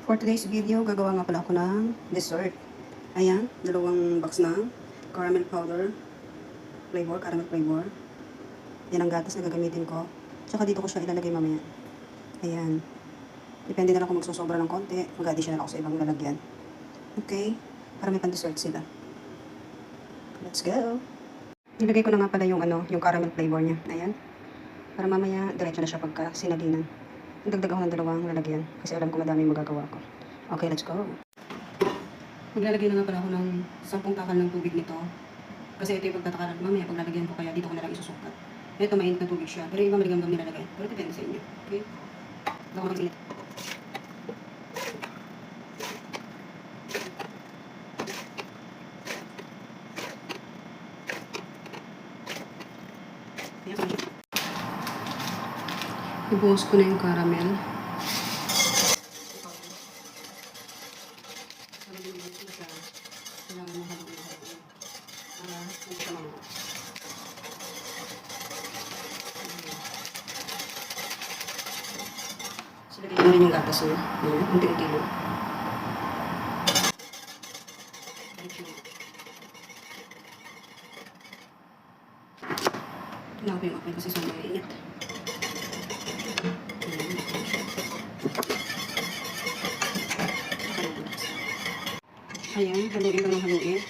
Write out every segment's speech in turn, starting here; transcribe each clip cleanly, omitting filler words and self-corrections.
For today's video, gagawa nga pala ako ng dessert. Ayan, dalawang box na caramel powder flavor, caramel flavor. Yan ang gatas na gagamitin ko. Tsaka dito ko siya ilalagay mamaya. Ayan. Depende na lang kung magsusobra ng konti. Mag-additional ako sa ibang lalagyan. Okay? Para may pan-dessert sila. Let's go! Nilagay ko na nga pala yung caramel flavor niya. Ayan. Para mamaya, diretso na siya pagka sinaginan. Dagdag ako ng dalawang lalagyan kasi alam ko madami magagawa ko. Okay, let's go. Maglalagay na nga pala ako ng 10 takal ng tubig nito. Kasi ito yung pagtatakalan mamaya pag lalagyan ko, kaya dito ko na lang isusukat. Ito mainit na tubig siya, pero iba maligam-gam nilalagay. Pero depende sa inyo. Okay? Baka mag-init. Ibuhos ko na yung caramel. Silagay ko na rin yung gatas niya. Unti-unti lang. Tingnan ko yung apoy kasi sobrang mainit. Ayan, haluin lang ng haluin.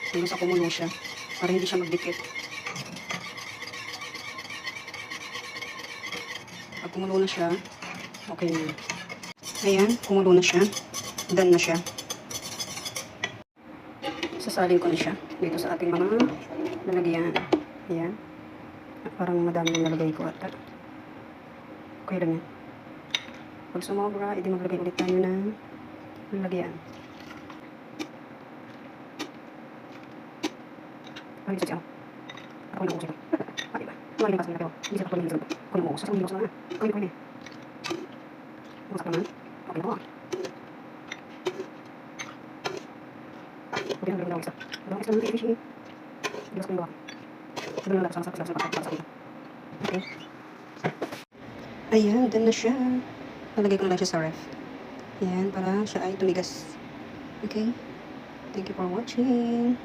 Hanggang sa kumulo siya. Para hindi siya magdikit. Pag kumulo na siya, okay na. Ayan, kumulo na siya. Done na siya. Sasalin ko na siya dito sa ating mga lalagyan. Ayan. Parang madami yung nalagay ko ata. Okay lang yan. Pag sumobra, edi maglagay ulit tayo ng lalagyan. Ay, isa siya. Ako na uusap. Pati ba? Tuwali lang kasi nilagay ko. Hindi siya patuloy nilagay ko. Kung yung uusap, kung yung uusap na. Kung yung uusap naman. Okay na po. Okay na, dalawang isa. Dalawang isa ng fishy. Diwas ko yung gawa. Dalawang lang sa kita. Okay. Ayan, done na siya. Nalagay ko na lang siya sa ref. Ayan, para siya ay tumigas. Okay. Thank you for watching.